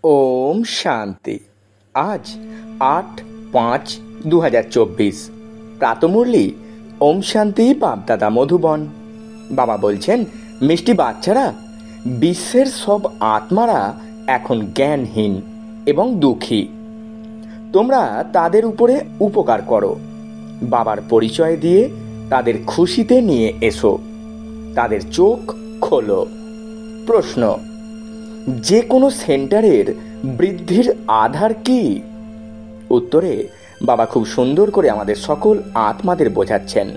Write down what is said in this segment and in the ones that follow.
ओम शांति। आज 8/5/2024 প্রাতমুরলি ওম শান্তি বাপদাদা মধুবন। বাবা বলছেন, মিষ্টি বাচ্চারা, বিশ্বের সব আত্মারা এখন জ্ঞানহীন এবং দুঃখী। তোমরা তাদের উপরে উপকার করো। বাবার পরিচয় দিয়ে তাদের খুশিতে নিয়ে এসো, তাদের চোখ খোলো। প্রশ্ন: যে কোনো সেন্টারের বৃদ্ধির আধার কি? উত্তরে বাবা খুব সুন্দর করে আমাদের সকল আত্মাদের বোঝাচ্ছেন।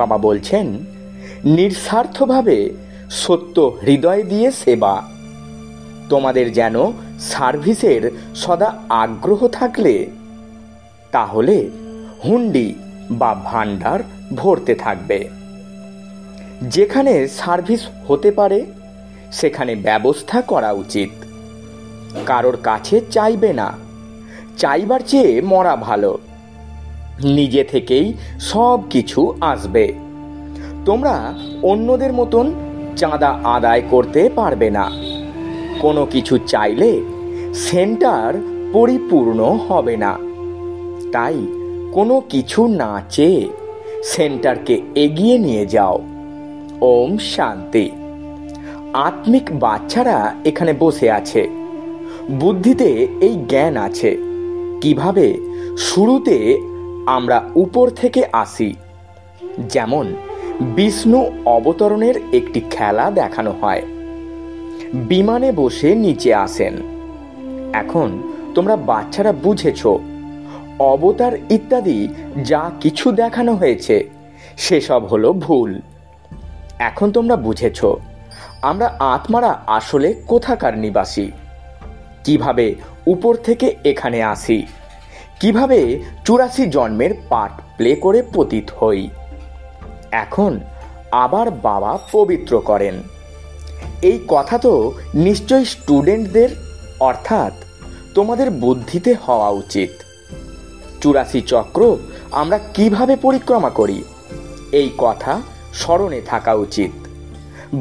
বাবা বলছেন, নিঃস্বার্থভাবে সত্য হৃদয় দিয়ে সেবা। তোমাদের যেন সার্ভিসের সদা আগ্রহ থাকলে তাহলে হুন্ডি বা ভান্ডার ভরতে থাকবে। যেখানে সার্ভিস হতে পারে সেখানে ব্যবস্থা করা উচিত। কারোর কাছে চাইবে না, চাইবার চেয়ে মরা ভালো। নিজে থেকেই সব কিছু আসবে। তোমরা অন্যদের মতন চাঁদা আদায় করতে পারবে না। কোনো কিছু চাইলে সেন্টার পরিপূর্ণ হবে না। তাই কোনো কিছু না চেয়ে সেন্টারকে এগিয়ে নিয়ে যাও। ওম শান্তি। আত্মিক বাচ্চারা এখানে বসে আছে। বুদ্ধিতে এই জ্ঞান আছে কিভাবে শুরুতে আমরা উপর থেকে আসি। যেমন বিষ্ণু অবতরণের একটি খেলা দেখানো হয়। বিমানে বসে নিচে আসেন। এখন তোমরা বাচ্চারা বুঝেছ, অবতার ইত্যাদি যা কিছু দেখানো হয়েছে সেসব হলো ভুল। এখন তোমরা বুঝেছ আমরা আত্মারা আসলে কোথাকার নিবাসী, কিভাবে উপর থেকে এখানে আসি, কিভাবে 84 জন্মের পার্ট প্লে করে পতিত হই। এখন আবার বাবা পবিত্র করেন। এই কথা তো নিশ্চয়ই স্টুডেন্টদের অর্থাৎ তোমাদের বুদ্ধিতে হওয়া উচিত। 84 চক্র আমরা কিভাবে পরিক্রমা করি এই কথা স্মরণে থাকা উচিত।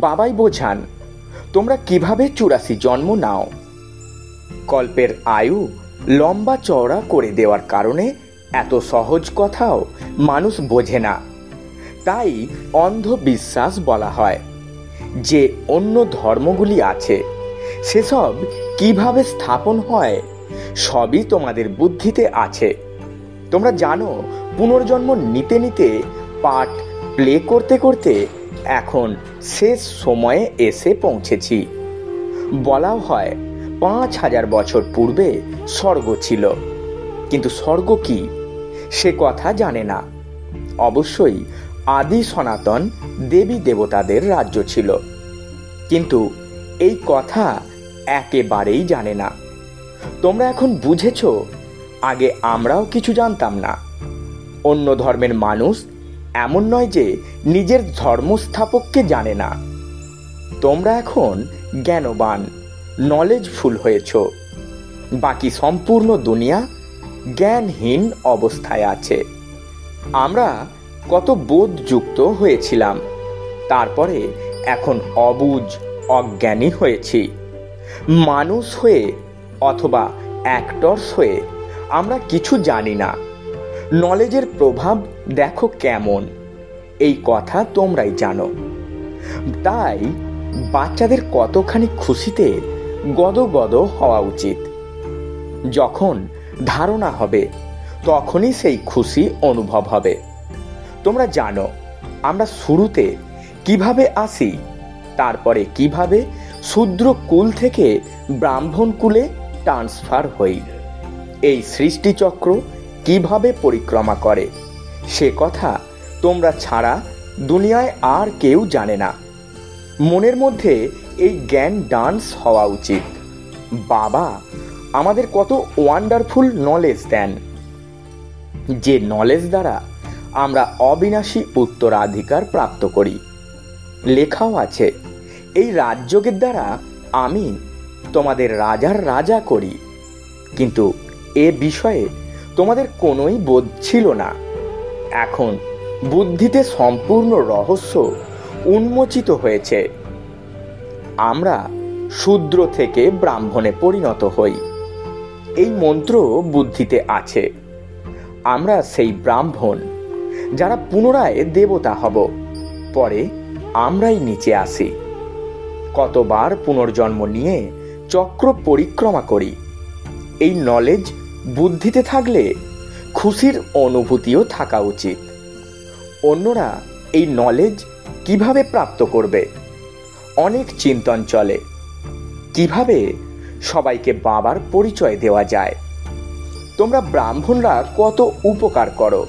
বাবাই বোঝান তোমরা কিভাবে 84 জন্ম নাও। কল্পের আয়ু লম্বা চওড়া করে দেওয়ার কারণে এত সহজ কথাও মানুষ বোঝে না। তাই অন্ধবিশ্বাস বলা হয়। যে অন্য ধর্মগুলি আছে সেসব কিভাবে স্থাপন হয় সবই তোমাদের বুদ্ধিতে আছে। তোমরা জানো, পুনর্জন্ম নিতে নিতে পার্ট প্লে করতে করতে এখন শেষ সময়ে এসে পৌঁছেছি। বলাও হয় 5000 বছর পূর্বে স্বর্গ ছিল, কিন্তু স্বর্গ কি সে কথা জানে না। অবশ্যই আদি সনাতন দেবী দেবতাদের রাজ্য ছিল, কিন্তু এই কথা একেবারেই জানে না। তোমরা এখন বুঝেছ, আগে আমরাও কিছু জানতাম না। অন্য ধর্মের মানুষ এমন নয় যে নিজের ধর্মস্থাপককে জানে না। তোমরা এখন জ্ঞানবান, নলেজফুল হয়েছ। বাকি সম্পূর্ণ দুনিয়া জ্ঞানহীন অবস্থায় আছে। আমরা কত বোধযুক্ত হয়েছিলাম, তারপরে এখন অবুঝ অজ্ঞানী হয়েছি। মানুষ হয়ে অথবা অ্যাক্টরস হয়ে আমরা কিছু জানি না। নলেজের প্রভাব দেখো কেমন, এই কথা তোমরাই জানো। তাই বাচ্চাদের কতখানি খুশিতে গদগদ হওয়া উচিত। যখন ধারণা হবে তখনই সেই খুশি অনুভব হবে। তোমরা জানো আমরা শুরুতে কিভাবে আসি, তারপরে কিভাবে শূদ্র কুল থেকে ব্রাহ্মণ কুলে ট্রান্সফার হই। এই সৃষ্টিচক্র কিভাবে পরিক্রমা করে সে কথা তোমরা ছাড়া দুনিয়ায় আর কেউ জানে না। মনের মধ্যে এই জ্ঞান ডান্স হওয়া উচিত। বাবা আমাদের কত ওয়ান্ডারফুল নলেজ দেন, যে নলেজ দ্বারা আমরা অবিনাশী উত্তরাধিকার প্রাপ্ত করি। লেখাও আছে, এই রাজযোগের দ্বারা আমি তোমাদের রাজার রাজা করি। কিন্তু এ বিষয়ে তোমাদের কোনোই বোধ ছিল না। এখন বুদ্ধিতে সম্পূর্ণ রহস্য উন্মোচিত হয়েছে। আমরা শূদ্র থেকে ব্রাহ্মণে পরিণত হই। এই মন্ত্র বুদ্ধিতে আছে। আমরা সেই ব্রাহ্মণ যারা পুনরায় দেবতা হব, পরে আমরাই নিচে আসি। কতবার পুনর্জন্ম নিয়ে চক্র পরিক্রমা করি। এই নলেজ বুদ্ধিতে থাকলে খুশির অনুভূতিও থাকা উচিত। অন্যরা এই নলেজ কিভাবে প্রাপ্ত করবে? অনেক চিন্তন চলে, কিভাবে সবাইকে বাবার পরিচয় দেওয়া যায়। তোমরা ব্রাহ্মণরা কত উপকার করো,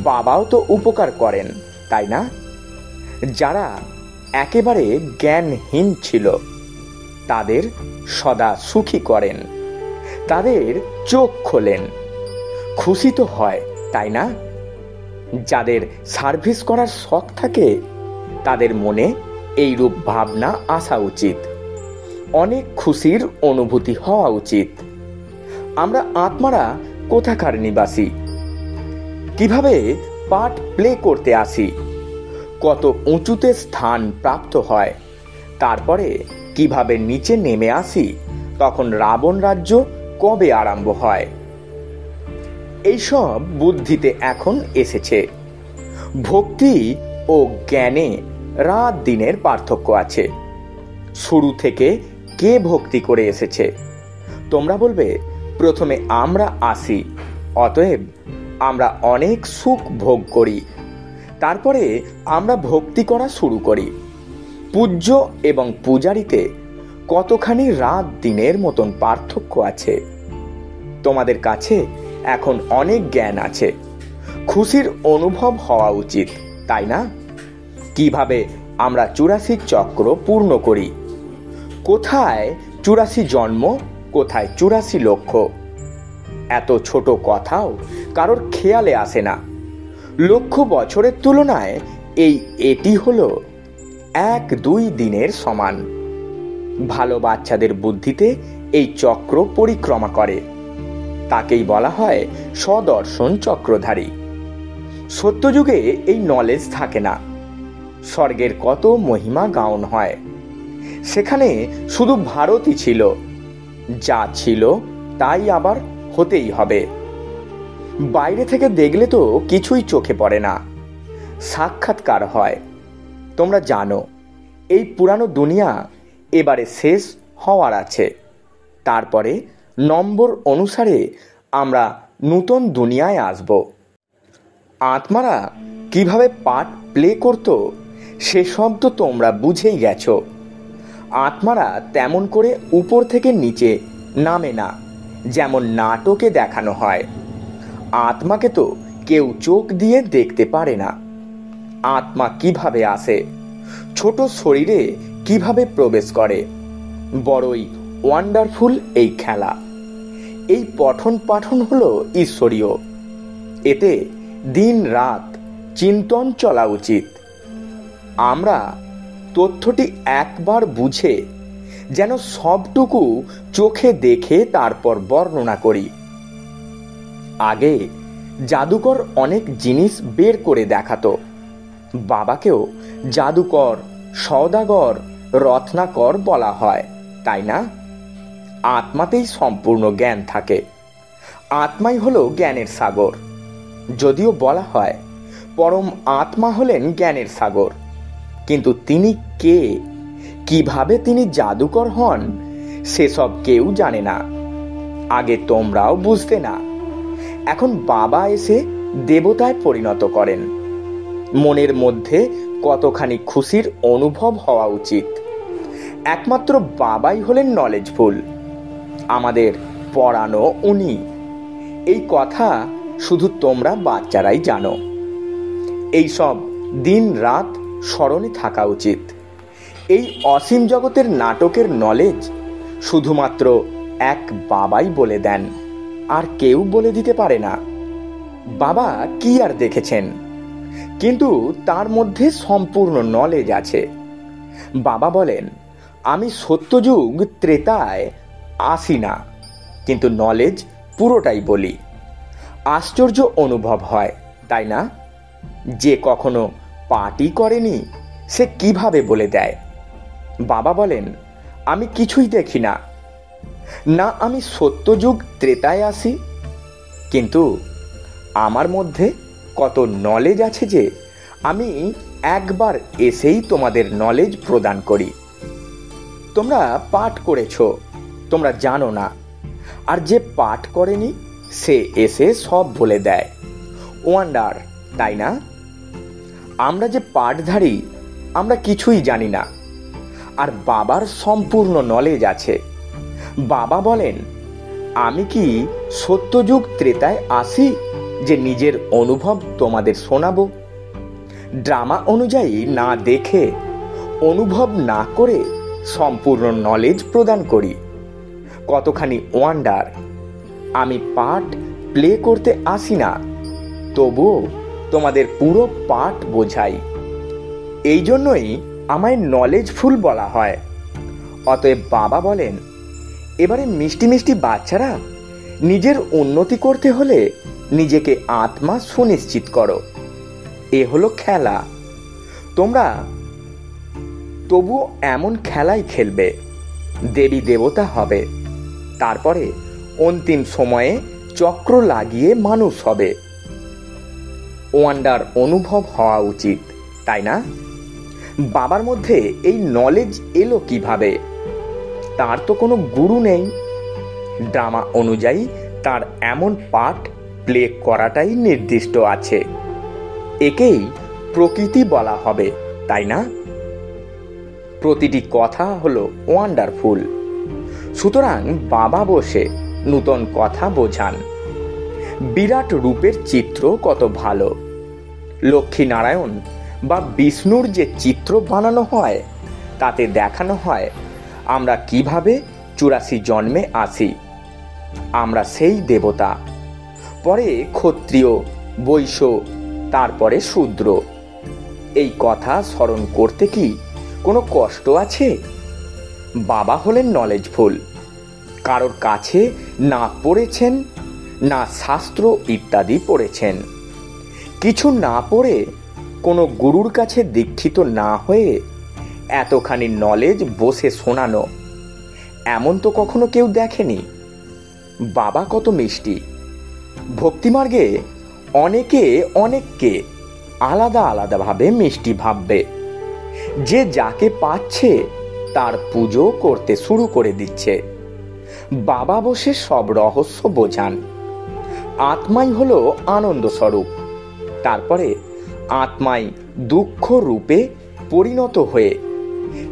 বাবাও তো উপকার করেন, তাই না? যারা একেবারে জ্ঞানহীন ছিল তাদের সদা সুখী করেন, তাদের চোখ খোলেন। খুশি তো হয়, তাই না? যাদের সার্ভিস করার শখ থাকে তাদের মনে এইরূপ ভাবনা আসা উচিত। অনেক খুশির অনুভূতি হওয়া উচিত। আমরা আত্মারা কোথাকার নিবাসী? কিভাবে পার্ট প্লে করতে আসি? কত উঁচুতে স্থান প্রাপ্ত হয়, তারপরে কিভাবে নিচে নেমে আসি? তখন রাবণ রাজ্য কবে আরম্ভ হয়? এইসব বুদ্ধিতে এখন এসেছে। ভক্তি ও জ্ঞানে রাত দিনের পার্থক্য আছে। শুরু থেকে কে ভক্তি করে এসেছে? তোমরা বলবে প্রথমে আমরা আসি, অতএব আমরা অনেক সুখ ভোগ করি, তারপরে আমরা ভক্তি করা শুরু করি। পূজ্য এবং পূজারীতে কতখানি রাত দিনের মতন পার্থক্য আছে। তোমাদের কাছে এখন অনেক জ্ঞান আছে, খুশির অনুভব হওয়া উচিত, তাই না? কিভাবে আমরা 84 চক্র পূর্ণ করি? কোথায় 84 জন্ম, কোথায় 84 লক্ষ? এত ছোট কথাও কারোর খেয়ালে আসে না। লক্ষ বছরের তুলনায় এটি হলো 1-2 দিনের সমান। ভালো বাচ্চাদের বুদ্ধিতে এই চক্র পরিক্রমা করে, তাকেই বলা হয় সদর্শন চক্রধারী। সত্যযুগে এই নলেজ থাকে না। স্বর্গের কত মহিমা গাউন হয়, সেখানে শুধু ভারতই ছিল। যা ছিল তাই আবার হতেই হবে। বাইরে থেকে দেখলে তো কিছুই চোখে পড়ে না, সাক্ষাৎকার হয়। তোমরা জানো এই পুরানো দুনিয়া এবারে শেষ হওয়ার আছে। তারপরে নম্বর অনুসারে আমরা নূতন দুনিয়ায় আসব। আত্মারা কিভাবে পার্ট প্লে করত সেসব তো তোমরা বুঝেই গেছো। আত্মারা তেমন করে উপর থেকে নিচে নামে না, যেমন নাটকে দেখানো হয়। আত্মাকে তো কেউ চোখ দিয়ে দেখতে পারে না। আত্মা কিভাবে আসে, ছোট শরীরে কিভাবে প্রবেশ করে, বড়ই ওয়ান্ডারফুল এই খেলা। এই পঠন পাঠন হলো ঈশ্বরীয়। এতে দিন রাত চিন্তন চলা উচিত। আমরা তথ্যটি একবার বুঝে যেন সবটুকু চোখে দেখে তারপর বর্ণনা করি। আগে জাদুকর অনেক জিনিস বের করে দেখাতো। বাবাকেও জাদুকর, সওদাগর, রত্নাকর বলা হয়, তাই না? আত্মাতেই সম্পূর্ণ জ্ঞান থাকে। আত্মাই হলো জ্ঞানের সাগর। যদিও বলা হয় পরম আত্মা হলেন জ্ঞানের সাগর, কিন্তু তিনি কে, কিভাবে তিনি জাদুকর হন, সেসব কেউ জানে না। আগে তোমরাও বুঝতে না। এখন বাবা এসে দেবতায় পরিণত করেন। মনের মধ্যে কতখানি খুশির অনুভব হওয়া উচিত। একমাত্র বাবাই হলেন নলেজফুল। আমাদের পড়ানো উনি। এই কথা শুধু তোমরা বাচ্চারাই জানো। এই সব দিন রাত স্মরণে থাকা উচিত। এই অসীম জগতের নাটকের নলেজ শুধুমাত্র এক বাবাই বলে দেন, আর কেউ বলে দিতে পারে না। বাবা কি আর দেখেছেন, কিন্তু তার মধ্যে সম্পূর্ণ নলেজ আছে। বাবা বলেন, আমি সত্যযুগ ত্রেতায় আসি না, কিন্তু নলেজ পুরোটাই বলি। আশ্চর্য অনুভব হয়, তাই না? যে কখনো পার্টি করেনি সে কিভাবে বলে দেয়। বাবা বলেন, আমি কিছুই দেখি না, না আমি সত্যযুগ ত্রেতায় আসি, কিন্তু আমার মধ্যে কত নলেজ আছে যে আমি একবার এসেই তোমাদের নলেজ প্রদান করি। তোমরা পাঠ করেছ, তোমরা জানো না, আর যে পাঠ করেনি সে এসে সব বলে দেয়। ওয়ান্ডার, তাই না? আমরা যে পাঠধারী আমরা কিছুই জানি না, আর বাবার সম্পূর্ণ নলেজ আছে। বাবা বলেন, আমি কি সত্যযুগ ত্রেতায় আসি যে নিজের অনুভব তোমাদের শোনাবো? ড্রামা অনুযায়ী না দেখে, অনুভব না করে সম্পূর্ণ নলেজ প্রদান করি। কতখানি ওয়ান্ডার! আমি পাঠ প্লে করতে আসি না, তবুও তোমাদের পুরো পাঠ বোঝাই। এই জন্যই আমায় নলেজফুল বলা হয়। অতএব বাবা বলেন, এবারে মিষ্টি মিষ্টি বাচ্চারা, নিজের উন্নতি করতে হলে নিজেকে আত্মা সুনিশ্চিত করো। এ হলো খেলা। তোমরা তবুও এমন খেলাই খেলবে, দেবী দেবতা হবে, তারপরে অন্তিম সময়ে চক্র লাগিয়ে মানুষ হবে। ওয়ান্ডার অনুভব হওয়া উচিত, তাই না? বাবার মধ্যে এই নলেজ এলো কিভাবে? তার তো কোনো গুরু নেই। ড্রামা অনুযায়ী তার এমন পাঠ প্লে করাটাই নির্দিষ্ট আছে। একেই প্রকৃতি বলা হবে, তাই না? প্রতিটি কথা হলো ওয়ান্ডারফুল। সুতরাং বাবা বসে নূতন কথা বোঝান। বিরাট রূপের চিত্র কত ভালো। লক্ষ্মীনারায়ণ বা বিষ্ণুর যে চিত্র বানানো হয় তাতে দেখানো হয় আমরা কিভাবে 84 জন্মে আসি। আমরা সেই দেবতা, পরে ক্ষত্রিয়, বৈশ্য, তারপরে শূদ্র। এই কথা স্মরণ করতে কি কোনো কষ্ট আছে? বাবা হলেন নলেজফুল। কারোর কাছে না পড়েছেন, না শাস্ত্র ইত্যাদি পড়েছেন, কিছু না পড়ে, কোনো গুরুর কাছে দীক্ষিত না হয়ে এতখানি নলেজ বসে শোনানো, এমন তো কখনো কেউ দেখেনি। বাবা কত মিষ্টি। ভক্তিমার্গে অনেকে অনেককে আলাদা আলাদাভাবে মিষ্টি ভাববে। যে যাকে পাচ্ছে তার পুজো করতে শুরু করে দিচ্ছে। বাবা বসে সব রহস্য বোঝান। আত্মাই হলো আনন্দ স্বরূপ, তারপরে আত্মাই দুঃখ রূপে পরিণত হয়ে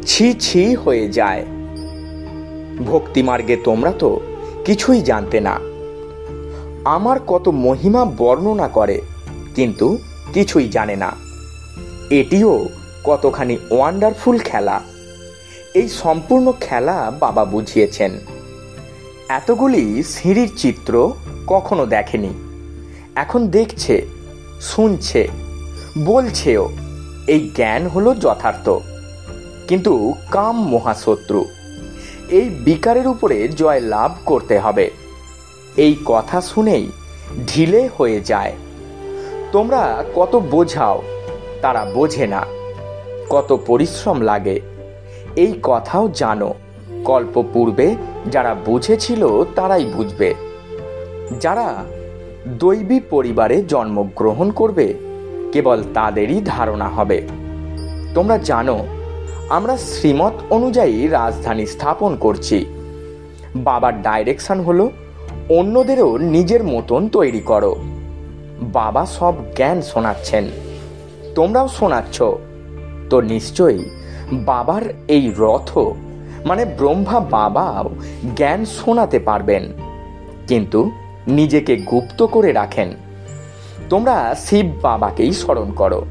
ছি ছি হয়ে যায়। ভক্তিমার্গে তোমরা তো কিছুই জানতে না। আমার কত মহিমা বর্ণনা করে, কিন্তু কিছুই জানে না। এটিও কতখানি ওয়ান্ডারফুল খেলা। এই সম্পূর্ণ খেলা বাবা বুঝিয়েছেন। এতগুলি সিঁড়ির চিত্র কখনো দেখেনি, এখন দেখছে, শুনছে, বলছেও। এই জ্ঞান হলো যথার্থ, কিন্তু কাম মহাশত্রু। এই বিকারের উপরে জয় লাভ করতে হবে। এই কথা শুনেই ঢিলে হয়ে যায়। তোমরা কত বোঝাও, তারা বোঝে না। কত পরিশ্রম লাগে এই কথাও জানো। কল্প পূর্বে যারা বুঝেছিল তারাই বুঝবে। যারা দৈবী পরিবারে জন্মগ্রহণ করবে কেবল তাদেরই ধারণা হবে। তোমরা জানো আমরা শ্রীমত অনুযায়ী রাজধানী স্থাপন করছি। বাবার ডাইরেকশন হলো অন্যদেরও নিজের মতন তৈরি করো। বাবা সব জ্ঞান শোনাচ্ছেন, তোমরাও শোনাচ্ছ। তো নিশ্চয়ই বাবার এই রথ মানে ব্রহ্মা বাবাও জ্ঞান শোনাতে পারবেন, কিন্তু নিজেকে গুপ্ত করে রাখেন। তোমরা শিব বাবাকেই স্মরণ করো।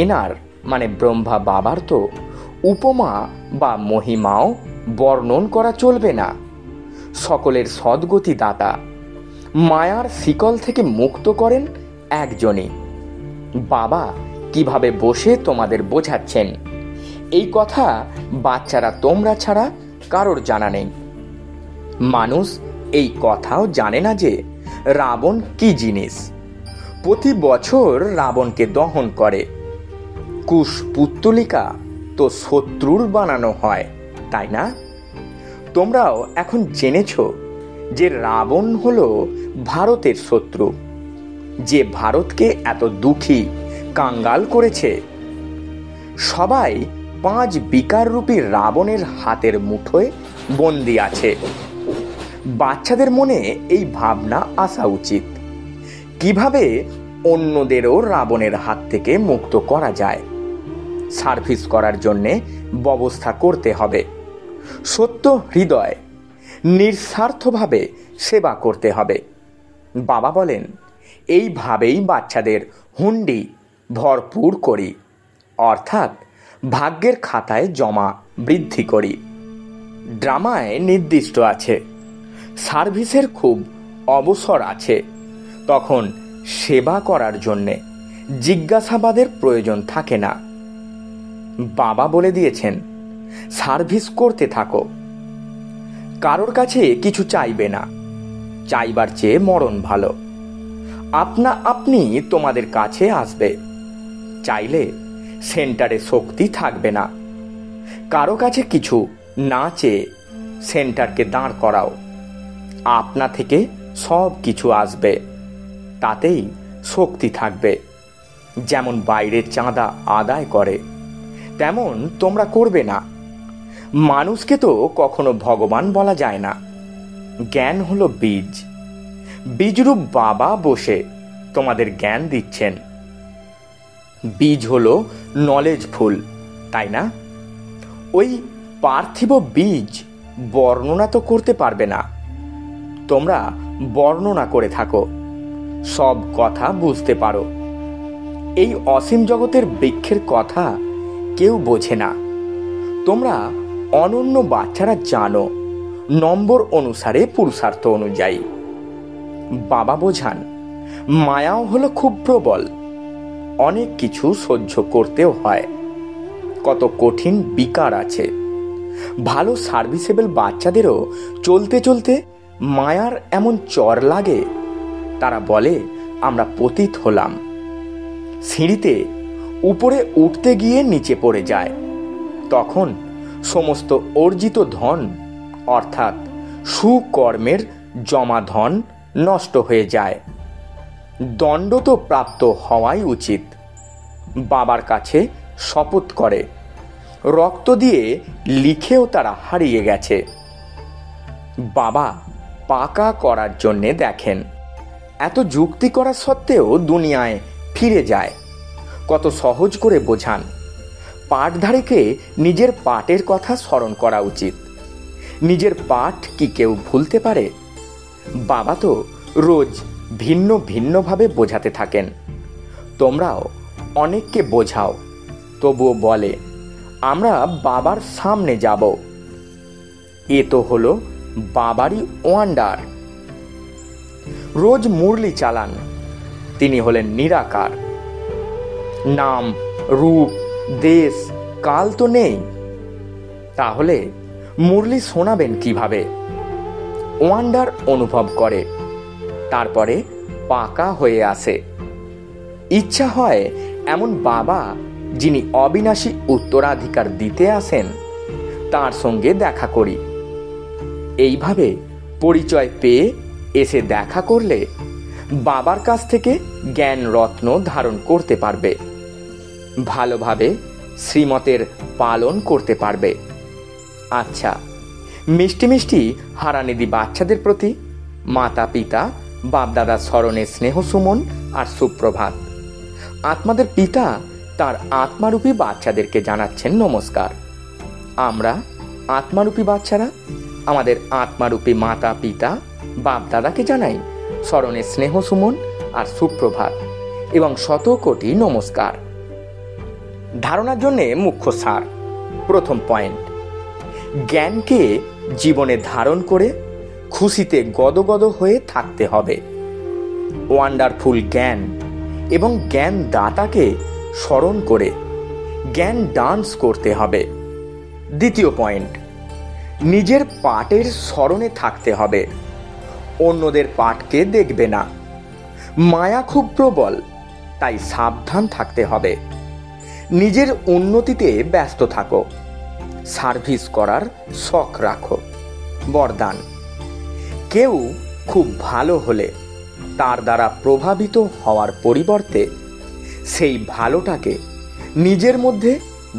এনার মানে ব্রহ্মা বাবার তো উপমা বা মহিমাও বর্ণন করা চলবে না। সকলের সদ্গতি দাতা, মায়ার শিকল থেকে মুক্ত করেন একজনই। বাবা কিভাবে বসে তোমাদের বোঝাচ্ছেন এই কথা বাচ্চারা তোমরা ছাড়া কারোর জানা নেই। মানুষ এই কথাও জানে না যে রাবণ কি জিনিস। প্রতি বছর রাবণকে দহন করে। কুশ পুত্তলিকা তো শত্রুর বানানো হয়, তাই না? তোমরাও এখন জেনেছ যে রাবণ হলো ভারতের শত্রু, যে ভারতকে এত দুঃখী কাঙ্গাল করেছে। সবাই 5 বিকার রূপী রাবণের হাতের মুঠোয় বন্দি আছে। বাচ্চাদের মনে এই ভাবনা আসা উচিত, কিভাবে অন্যদেরও রাবণের হাত থেকে মুক্ত করা যায়। সার্ভিস করার জন্যে ব্যবস্থা করতে হবে, সত্য হৃদয় নিঃস্বার্থভাবে সেবা করতে হবে। বাবা বলেন, এইভাবেই বাচ্চাদের হুন্ডি ভরপুর করি, অর্থাৎ ভাগ্যের খাতায় জমা বৃদ্ধি করি। ড্রামায় নির্দিষ্ট আছে, সার্ভিসের খুব অবসর আছে, তখন সেবা করার জন্যে জিজ্ঞাসাবাদের প্রয়োজন থাকে না। বাবা বলে দিয়েছেন, সার্ভিস করতে থাকো, কারোর কাছে কিছু চাইবে না, চাইবার চেয়ে মরণ ভালো। আপনা আপনি তোমাদের কাছে আসবে। চাইলে সেন্টারে শক্তি থাকবে না। কারো কাছে কিছু না চেয়ে সেন্টারকে দাঁড় করাও, আপনা থেকে সব কিছু আসবে, তাতেই শক্তি থাকবে। যেমন বাইরে চাঁদা আদায় করে, তেমন তোমরা করবে না। মানুষকে তো কখনো ভগবান বলা যায় না। জ্ঞান হলো বীজ, বীজরূপ বাবা বসে তোমাদের জ্ঞান দিচ্ছেন। বীজ হলো নলেজফুল, তাই না? ওই পার্থিব বীজ বর্ণনা তো করতে পারবে না। তোমরা বর্ণনা করে থাকো, সব কথা বুঝতে পারো। এই অসীম জগতের বৃক্ষের কথা কেউ বোঝে না। তোমরা অনন্য বাচ্চারা জানো, নম্বর অনুসারে পুরুষার্থ অনুযায়ী। বাবা বোঝান, মায়াও হলো খুব প্রবল, অনেক কিছু সহ্য করতেও হয়। কত কঠিন বিকার আছে। ভালো সার্ভিসেবল বাচ্চাদেরও চলতে চলতে মায়ার এমন চর লাগে, তারা বলে আমরা পতিত হলাম। সিঁড়িতে উপরে উঠতে গিয়ে নিচে পড়ে যায়, তখন সমস্ত অর্জিত ধন অর্থাৎ সুকর্মের জমা ধন নষ্ট হয়ে যায়। দণ্ড তো প্রাপ্ত হওয়াই উচিত। বাবার কাছে শপথ করে, রক্ত দিয়ে লিখেও তারা হারিয়ে গেছে। বাবা পাকা করার জন্যে দেখেন, এত যুক্তি করা সত্ত্বেও দুনিয়ায় ফিরে যায়। কত সহজ করে বোঝান। পাঠধারীকে নিজের পাঠের কথা স্মরণ করা উচিত। নিজের পাঠ কি কেউ ভুলতে পারে? বাবা তো রোজ ভিন্ন ভিন্নভাবে বোঝাতে থাকেন। তোমরাও অনেককে বোঝাও, তবুও বলে আমরা বাবার সামনে যাব। এ তো হলো বাবারই ওয়ান্ডার। রোজ মুরলি চালান, তিনি হলেন নিরাকার। নাম, রূপ, দেশ, কাল তো নেই, তাহলে মুরলি শোনাবেন কিভাবে? ওয়ান্ডার অনুভব করে, তারপরে পাকা হয়ে আসে। ইচ্ছা হয় এমন বাবা যিনি অবিনাশী উত্তরাধিকার দিতে আসেন, তার সঙ্গে দেখা করি। এইভাবে পরিচয় পেয়ে এসে দেখা করলে বাবার কাছ থেকে জ্ঞান রত্ন ধারণ করতে পারবে, ভালোভাবে শ্রীমতের পালন করতে পারবে। আচ্ছা, মিষ্টি মিষ্টি হারানিধি বাচ্চাদের প্রতি মাতা পিতা বাপদাদার স্মরণে স্নেহ সুমন আর সুপ্রভাত। আত্মাদের পিতা তার আত্মারূপী বাচ্চাদেরকে জানাচ্ছেন নমস্কার। আমরা আত্মারূপী বাচ্চারা আমাদের আত্মারূপী মাতা পিতা বাপদাদাকে জানাই স্মরণে স্নেহ সুমন আর সুপ্রভাত এবং শত কোটি নমস্কার। ধারণার জন্যে মুখ্য সার। প্রথম পয়েন্ট, জ্ঞানকে জীবনে ধারণ করে খুশিতে গদগদ হয়ে থাকতে হবে। ওয়ান্ডারফুল জ্ঞান এবং জ্ঞান দাতাকে স্মরণ করে জ্ঞান ডান্স করতে হবে। দ্বিতীয় পয়েন্ট, নিজের পাঠের স্মরণে থাকতে হবে, অন্যদের পাঠকে দেখবে না। মায়া খুব প্রবল, তাই সাবধান থাকতে হবে। নিজের উন্নতিতে ব্যস্ত থাকো, সার্ভিস করার শখ রাখো। বরদান, কেউ খুব ভালো হলে তার দ্বারা প্রভাবিত হওয়ার পরিবর্তে সেই ভালোটাকে নিজের মধ্যে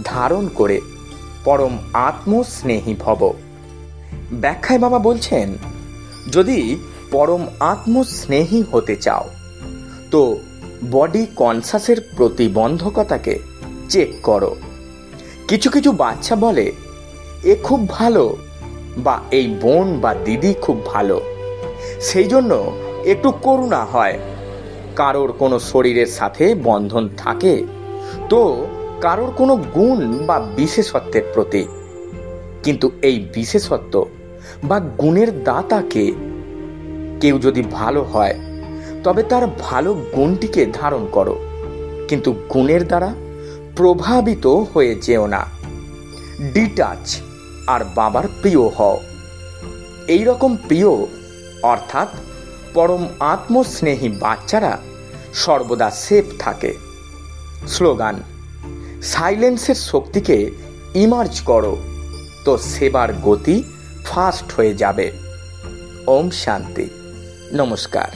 ধারণ করে পরম আত্মস্নেহী ভব। ব্যাখ্যায় বাবা বলছেন, যদি পরম আত্মস্নেহী হতে চাও তো বডি কনসাসের প্রতিবন্ধকতাকে চেক করো। কিছু কিছু বাচ্চা বলে এ খুব ভালো, বা এই বোন বা দিদি খুব ভালো, সেই জন্য একটু করুণা হয়। কারোর কোনো শরীরের সাথে বন্ধন থাকে তো কারোর কোনো গুণ বা বিশেষত্বের প্রতি, কিন্তু এই বিশেষত্ব বা গুণের দাতাকে, কেউ যদি ভালো হয় তবে তার ভালো গুণটিকে ধারণ করো, কিন্তু গুণের দ্বারা প্রভাবিত হয়ে যেও না। ডিটাচ আর বাবার প্রিয় হও। এই রকম প্রিয় অর্থাৎ পরম আত্মস্নেহী বাচ্চারা সর্বদা সেফ থাকে। স্লোগান, সাইলেন্সের শক্তিকে ইমার্জ করো তো সেবার গতি ফাস্ট হয়ে যাবে। ওম শান্তি। নমস্কার।